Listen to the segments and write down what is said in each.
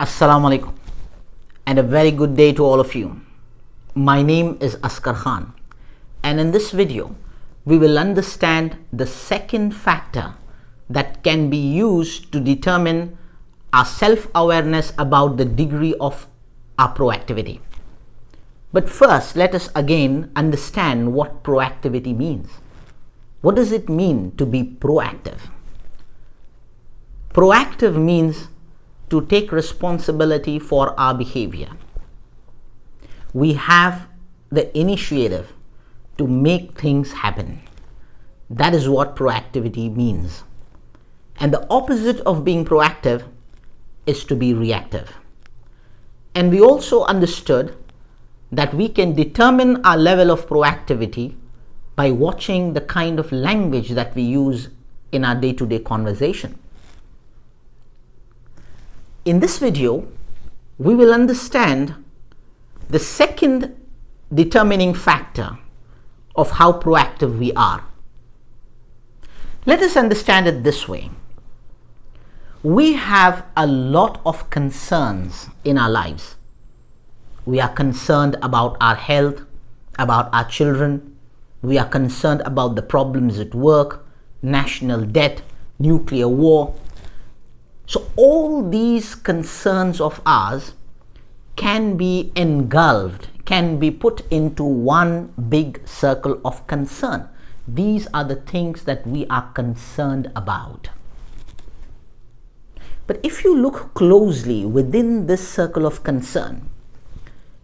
Assalamu alaikum and a very good day to all of you. My name is Askar Khan, and in this video we will understand the second factor that can be used to determine our self-awareness about the degree of our proactivity. But first, let us again understand what proactivity means. What does it mean to be proactive? Proactive means to take responsibility for our behavior. We have the initiative to make things happen. That is what proactivity means. And the opposite of being proactive is to be reactive. And we also understood that we can determine our level of proactivity by watching the kind of language that we use in our day-to-day conversation. In this video, we will understand the second determining factor of how proactive we are. Let us understand it this way. We have a lot of concerns in our lives. We are concerned about our health, about our children. We are concerned about the problems at work, national debt, nuclear war. So all these concerns of ours can be engulfed, can be put into one big circle of concern. These are the things that we are concerned about. But if you look closely within this circle of concern,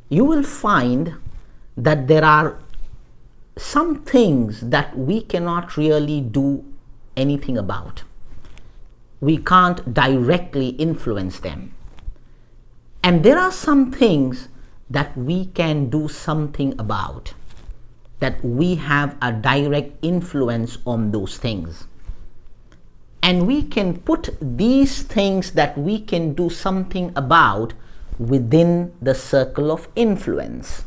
you will find that there are some things that we cannot really do anything about. We can't directly influence them. And there are some things that we can do something about, that we have a direct influence on those things. And we can put these things that we can do something about within the circle of influence.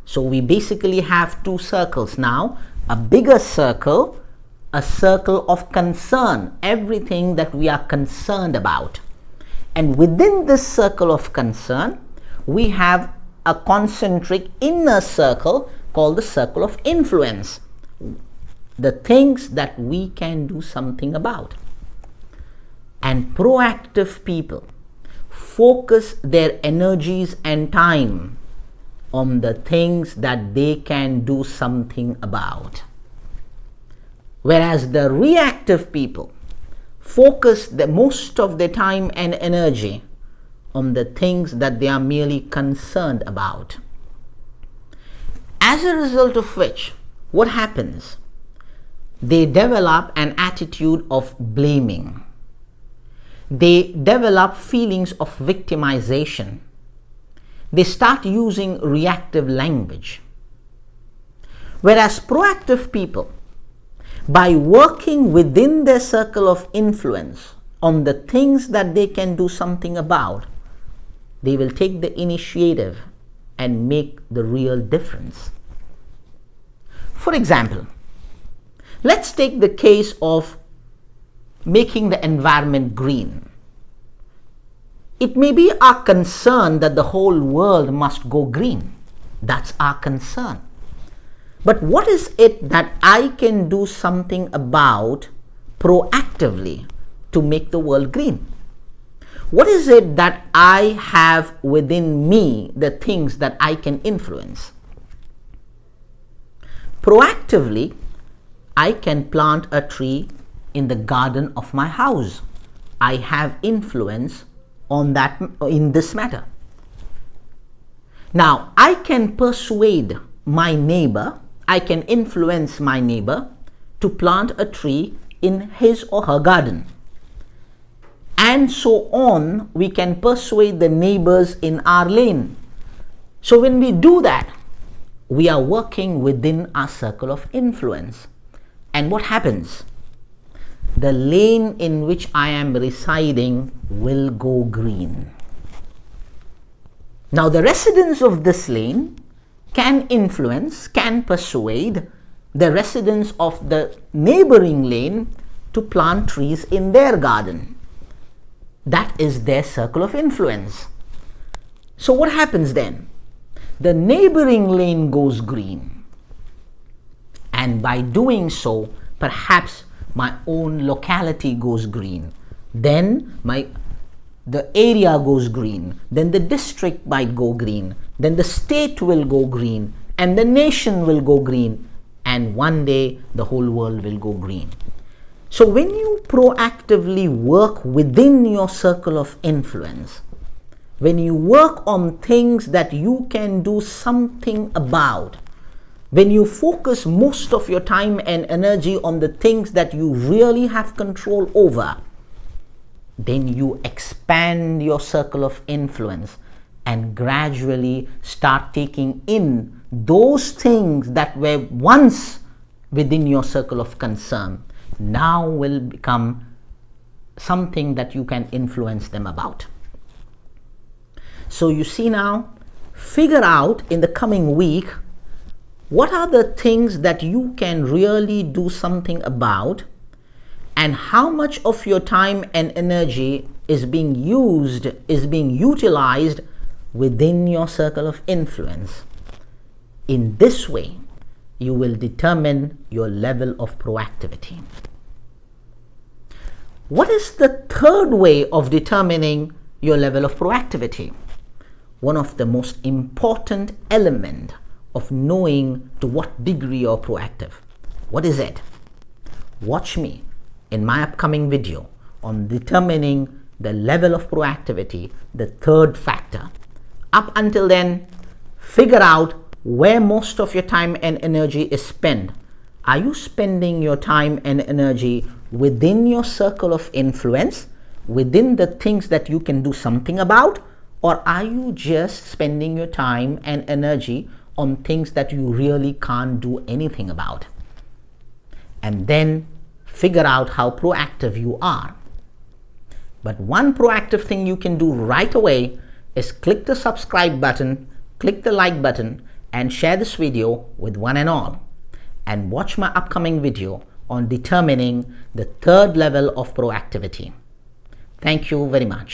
So we basically have two circles now, a bigger circle, a circle of concern, everything that we are concerned about. And within this circle of concern, we have a concentric inner circle called the circle of influence, the things that we can do something about. And proactive people focus their energies and time on the things that they can do something about. Whereas the reactive people focus the most of their time and energy on the things that they are merely concerned about. As a result of which, what happens? They develop an attitude of blaming. They develop feelings of victimization. They start using reactive language. Whereas proactive people, by working within their circle of influence on the things that they can do something about, they will take the initiative and make the real difference. For example, let's take the case of making the environment green. It may be our concern that the whole world must go green. That's our concern. But what is it that I can do something about proactively to make the world green? What is it that I have within me, the things that I can influence? Proactively, I can plant a tree in the garden of my house. I have influence on that in this matter. Now, I can persuade my neighbor, I can influence my neighbor to plant a tree in his or her garden. And so on, we can persuade the neighbors in our lane. So when we do that, we are working within our circle of influence. And what happens? The lane in which I am residing will go green. Now the residents of this lane can influence, can persuade the residents of the neighboring lane to plant trees in their garden. That is their circle of influence. So what happens then? The neighboring lane goes green. And by doing so, perhaps my own locality goes green. Then the area goes green. Then the district might go green. Then the state will go green. And the nation will go green. And one day the whole world will go green. So when you proactively work within your circle of influence, when you work on things that you can do something about, when you focus most of your time and energy on the things that you really have control over, then you expand your circle of influence and gradually start taking in those things that were once within your circle of concern, now will become something that you can influence them about. So you see now, figure out in the coming week, what are the things that you can really do something about, and how much of your time and energy is being utilized within your circle of influence. In this way, you will determine your level of proactivity. What is the third way of determining your level of proactivity? One of the most important elements of knowing to what degree you're proactive. What is it? Watch me in my upcoming video on determining the level of proactivity, the third factor. Up until then, figure out where most of your time and energy is spent. Are you spending your time and energy within your circle of influence, within the things that you can do something about, or are you just spending your time and energy on things that you really can't do anything about? And then figure out how proactive you are. But one proactive thing you can do right away is click the subscribe button, click the like button, and share this video with one and all. And watch my upcoming video on determining the third level of proactivity. Thank you very much.